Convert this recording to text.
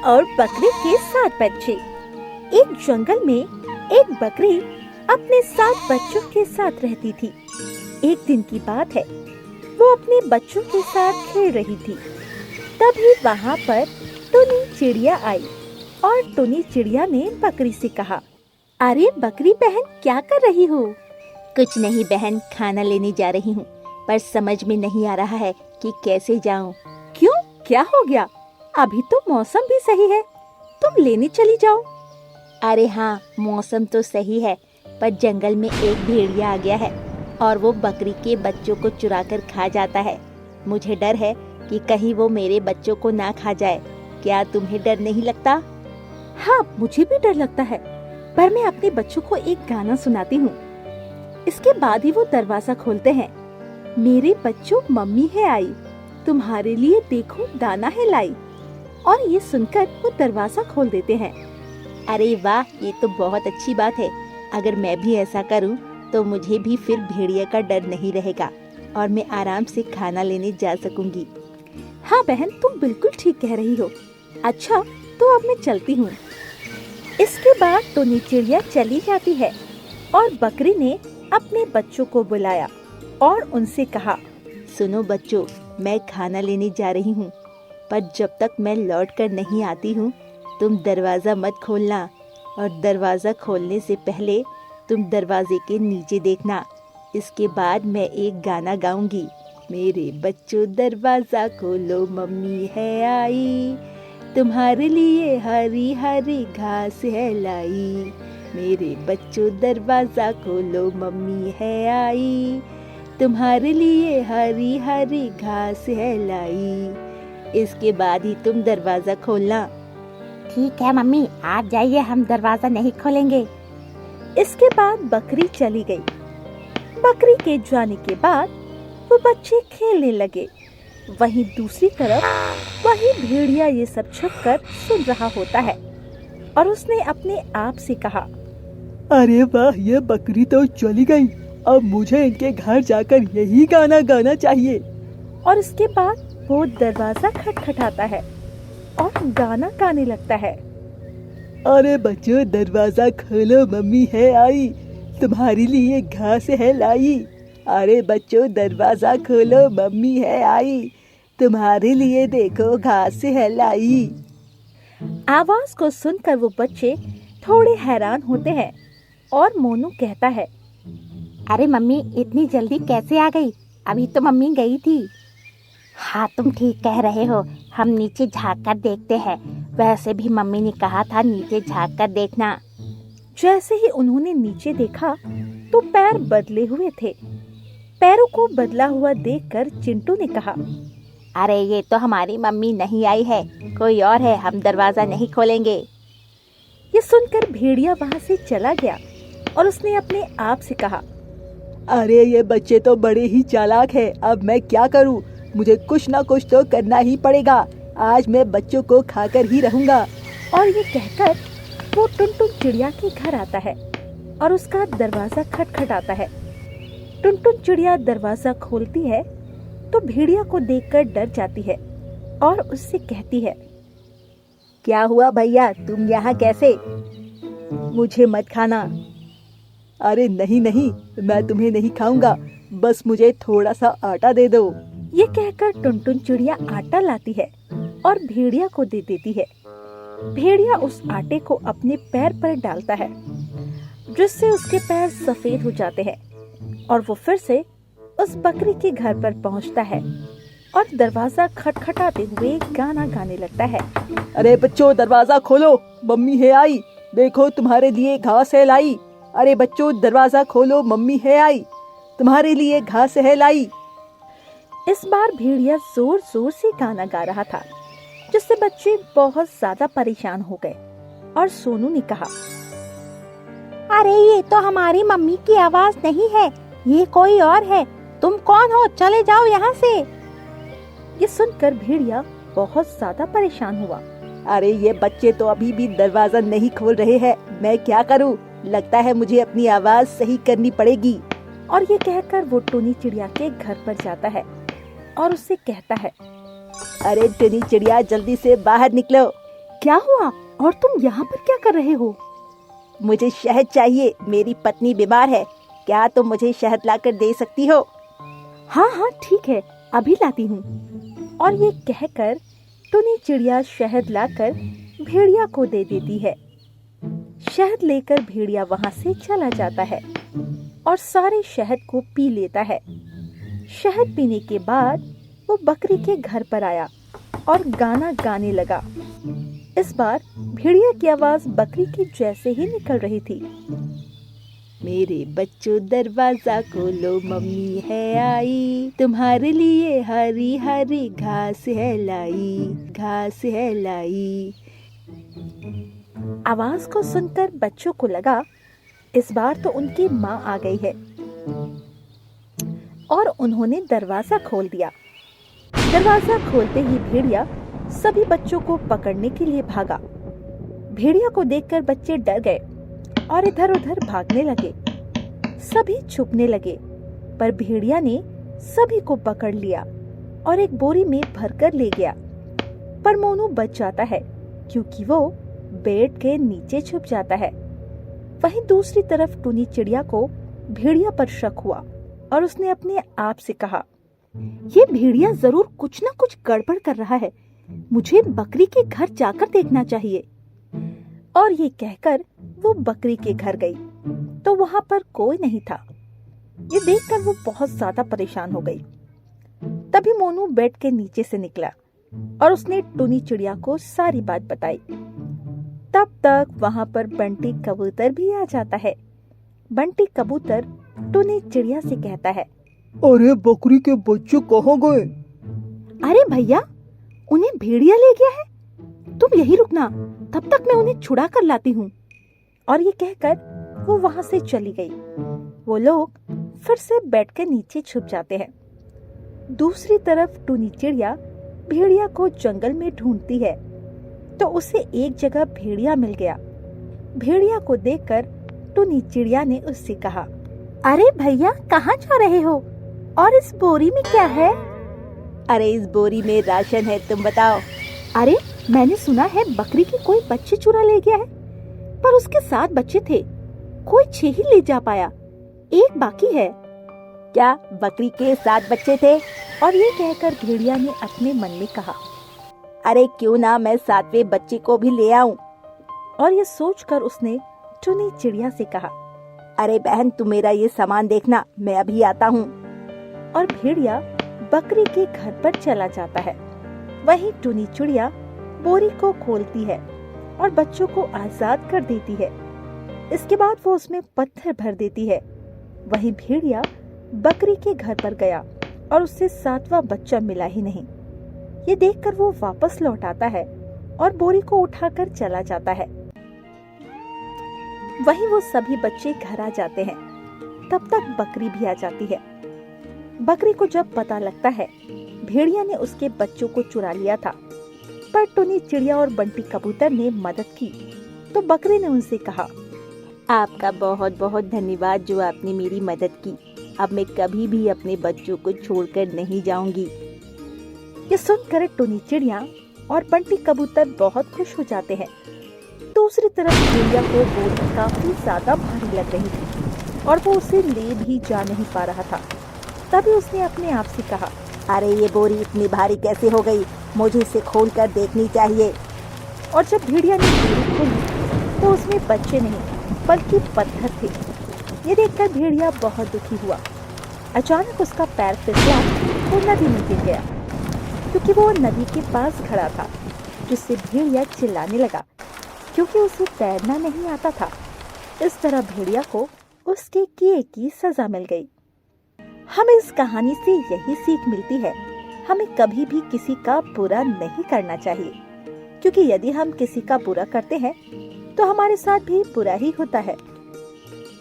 और बकरी के 7 बच्चे। एक जंगल में एक बकरी अपने 7 बच्चों के साथ रहती थी। एक दिन की बात है, वो अपने बच्चों के साथ खेल रही थी। तभी वहाँ पर टुनी चिड़िया आई और टुनी चिड़िया ने बकरी से कहा, अरे बकरी बहन, क्या कर रही हो? कुछ नहीं बहन, खाना लेने जा रही हूँ, पर समझ में नहीं आ रहा है कि कैसे जाऊँ। क्यों, क्या हो गया? अभी तो मौसम भी सही है, तुम लेने चली जाओ। अरे हाँ, मौसम तो सही है, पर जंगल में एक भेड़िया आ गया है और वो बकरी के बच्चों को चुरा कर खा जाता है। मुझे डर है कि कहीं वो मेरे बच्चों को ना खा जाए। क्या तुम्हें डर नहीं लगता? हाँ, मुझे भी डर लगता है, पर मैं अपने बच्चों को एक गाना सुनाती हूँ। इसके बाद ही वो दरवाजा खोलते हैं। मेरे बच्चों, मम्मी है आई, तुम्हारे लिए देखो दाना है लाई। और ये सुनकर वो दरवाजा खोल देते हैं। अरे वाह, ये तो बहुत अच्छी बात है। अगर मैं भी ऐसा करूं तो मुझे भी फिर भेड़िया का डर नहीं रहेगा और मैं आराम से खाना लेने जा सकूंगी। हाँ बहन, तुम बिल्कुल ठीक कह रही हो। अच्छा, तो अब मैं चलती हूँ। इसके बाद टुनी चिड़िया चली जाती है और बकरी ने अपने बच्चों को बुलाया और उनसे कहा, सुनो बच्चों, मैं खाना लेने जा रही हूँ, पर जब तक मैं लौट कर नहीं आती हूँ तुम दरवाज़ा मत खोलना, और दरवाज़ा खोलने से पहले तुम दरवाजे के नीचे देखना। इसके बाद मैं एक गाना गाऊंगी। मेरे बच्चों दरवाज़ा खोलो, मम्मी है आई, तुम्हारे लिए हरी हरी घास है लाई। मेरे बच्चों दरवाज़ा खोलो, मम्मी है आई, तुम्हारे लिए हरी हरी घास है लाई। इसके बाद ही तुम दरवाज़ा खोलना। ठीक है मम्मी, आप जाइए, हम दरवाजा नहीं खोलेंगे। इसके बाद बकरी चली गई। बकरी के जाने के बाद वो बच्चे खेलने लगे। वहीं दूसरी तरफ वही भेड़िया ये सब छुपकर सुन रहा होता है और उसने अपने आप से कहा, अरे वाह, ये बकरी तो चली गई। अब मुझे इनके घर जाकर यही गाना गाना चाहिए। और इसके बाद वो दरवाजा खटखटाता है और गाना गाने लगता है। अरे बच्चों दरवाजा खोलो, मम्मी है आई, तुम्हारे लिए घास है लाई। अरे बच्चों दरवाजा खोलो, मम्मी है आई, तुम्हारे लिए देखो घास है लाई। आवाज को सुनकर वो बच्चे थोड़े हैरान होते हैं और मोनू कहता है, अरे मम्मी, इतनी जल्दी कैसे आ गई? अभी तो मम्मी गई थी। हाँ, तुम ठीक कह रहे हो, हम नीचे झाँक कर देखते हैं। वैसे भी मम्मी ने कहा था नीचे झाँक कर देखना। जैसे ही उन्होंने नीचे देखा तो पैर बदले हुए थे। पैरों को बदला हुआ देखकर चिंटू ने कहा, अरे ये तो हमारी मम्मी नहीं आई है, कोई और है, हम दरवाजा नहीं खोलेंगे। ये सुनकर भेड़िया वहाँ से चला गया और उसने अपने आप से कहा, अरे ये बच्चे तो बड़े ही चालाक है, अब मैं क्या करूं? मुझे कुछ ना कुछ तो करना ही पड़ेगा। आज मैं बच्चों को खाकर ही रहूंगा। और ये कहकर वो टुनटुन चिड़िया के घर आता है और उसका दरवाजा खटखटाता है। टुनटुन चिड़िया दरवाजा खोलती है तो भेड़िया को देखकर डर जाती है और उससे कहती है, क्या हुआ भैया, तुम यहाँ कैसे? मुझे मत खाना। अरे नहीं नहीं, मैं तुम्हें नहीं खाऊंगा, बस मुझे थोड़ा सा आटा दे दो। ये कहकर टुनटुन चिड़िया आटा लाती है और भेड़िया को दे देती है। भेड़िया उस आटे को अपने पैर पर डालता है, जिससे उसके पैर सफेद हो जाते हैं और वो फिर से उस बकरी के घर पर पहुंचता है और दरवाजा खटखटाते हुए गाना गाने लगता है। अरे बच्चों दरवाजा खोलो, मम्मी है आई, देखो तुम्हारे लिए घास है लाई। अरे बच्चों दरवाजा खोलो, मम्मी है आई, तुम्हारे लिए घास है लाई। इस बार भेड़िया जोर जोर से गाना गा रहा था, जिससे बच्चे बहुत ज्यादा परेशान हो गए और सोनू ने कहा, अरे ये तो हमारी मम्मी की आवाज नहीं है, ये कोई और है। तुम कौन हो? चले जाओ यहाँ से। ये सुनकर भेड़िया बहुत ज्यादा परेशान हुआ। अरे ये बच्चे तो अभी भी दरवाजा नहीं खोल रहे हैं, मैं क्या करूं? लगता है मुझे अपनी आवाज सही करनी पड़ेगी। और ये कहकर वो टुनी चिड़िया के घर पर जाता है और उससे कहता है, अरे टुनी चिड़िया जल्दी से बाहर निकलो, क्या हुआ? और तुम यहाँ पर क्या कर रहे हो? मुझे शहद चाहिए, मेरी पत्नी बीमार है। क्या तुम मुझे शहद लाकर दे सकती हो? हाँ हाँ ठीक है, अभी लाती हूँ। और ये कहकर टुनी चिड़िया शहद लाकर भेड़िया को दे देती है। शहद लेकर भेड़िया वहां से चला जाता है और सारे शहद को पी लेता है। शहद पीने के बाद वो बकरी के घर पर आया और गाना गाने लगा। इस बार भेड़िया की आवाज बकरी की जैसे ही निकल रही थी। मेरे बच्चों दरवाजा खोलो, मम्मी है आई, तुम्हारे लिए हरी हरी घास है लाई, घास है लाई। आवाज को सुनकर बच्चों को लगा इस बार तो उनकी माँ आ गई है और उन्होंने दरवाजा खोल दिया। दरवाजा खोलते ही भेड़िया सभी बच्चों को पकड़ने के लिए भागा। भेड़िया को देखकर बच्चे डर गए और इधर उधर भागने लगे। सभी छुपने लगे, पर भेड़िया ने सभी को पकड़ लिया और एक बोरी में भरकर ले गया। पर मोनू बच जाता है क्योंकि वो बेड के नीचे छुप जाता है। वहीं दूसरी तरफ टुनी चिड़िया को भेड़िया पर शक हुआ और उसने अपने आप से कहा, ये भेड़िया जरूर कुछ ना कुछ गड़बड़ कर रहा है, मुझे बकरी के घर जाकर देखना चाहिए। और ये कहकर वो बकरी के घर गई तो वहां पर कोई नहीं था। ये देखकर वो बहुत ज्यादा परेशान हो गई। तभी मोनू बेड के नीचे से निकला और उसने टुनी चिड़िया को सारी बात बताई। तब तक वहां पर बंटी कबूतर भी आ जाता है। बंटी कबूतर टुनी चिड़िया से कहता है, अरे बकरी के बच्चे कहाँ गए? अरे भैया, उन्हें भेड़िया ले गया है, तुम यही रुकना, तब तक मैं उन्हें छुड़ा कर लाती हूँ। और ये कहकर वो वहां से चली गई। वो लोग फिर से बेड के नीचे छुप जाते हैं। दूसरी तरफ टुनी चिड़िया भेड़िया को जंगल में ढूंढती है तो उसे एक जगह भेड़िया मिल गया। भेड़िया को देखकर टुनी चिड़िया ने उससे कहा, अरे भैया, कहाँ जा रहे हो और इस बोरी में क्या है? अरे इस बोरी में राशन है, तुम बताओ। अरे मैंने सुना है बकरी के कोई बच्चे चुरा ले गया है, पर उसके 7 बच्चे थे, कोई 6 ही ले जा पाया, एक बाकी है। क्या बकरी के 7 बच्चे थे? और ये कहकर भेड़िया ने अपने मन में कहा, अरे क्यों ना मैं 7वें बच्चे को भी ले आऊं। और ये सोचकर उसने टुनी चिड़िया से कहा, अरे बहन, तू मेरा ये सामान देखना, मैं अभी आता हूँ। और भेड़िया बकरी के घर पर चला जाता है। वहीं टुनी चिड़िया बोरी को खोलती है और बच्चों को आजाद कर देती है। इसके बाद वो उसमें पत्थर भर देती है। वहीं भेड़िया बकरी के घर पर गया और उससे 7वां बच्चा मिला ही नहीं। ये देखकर वो वापस लौट आता है और बोरी को उठाकर चला जाता है। वहीं वो सभी बच्चे घर आ जाते हैं। तब तक बकरी भी आ जाती है। बकरी को जब पता लगता है भेड़िया ने उसके बच्चों को चुरा लिया था, पर टुनी चिड़िया और बंटी कबूतर ने मदद की, तो बकरी ने उनसे कहा, आपका बहुत बहुत धन्यवाद जो आपने मेरी मदद की। अब मैं कभी भी अपने बच्चों को छोड़कर नहीं जाऊंगी। ये सुनकर टुनी चिड़िया और बंटी कबूतर बहुत खुश हो जाते हैं। दूसरी तरफ भेड़िया को बोरी काफी ज्यादा भारी लग रही थी और वो उसे ले भी जा नहीं पा रहा था। तभी उसने अपने आप से कहा, अरे ये बोरी इतनी भारी कैसे हो गई, मुझे इसे खोल कर देखनी चाहिए। और जब भेड़िया ने बोरी खोली तो उसमें बच्चे नहीं बल्कि पत्थर थे। ये देखकर भेड़िया बहुत दुखी हुआ। अचानक उसका पैर फिसला, वो नदी में गिर गया। क्योंकि वो नदी के पास खड़ा था, जिससे भेड़िया चिल्लाने लगा क्योंकि उसे तैरना नहीं आता था। इस तरह भेड़िया को उसके किए की सजा मिल गई। हमें इस कहानी से यही सीख मिलती है, हमें कभी भी किसी का बुरा नहीं करना चाहिए, क्योंकि यदि हम किसी का बुरा करते हैं तो हमारे साथ भी बुरा ही होता है।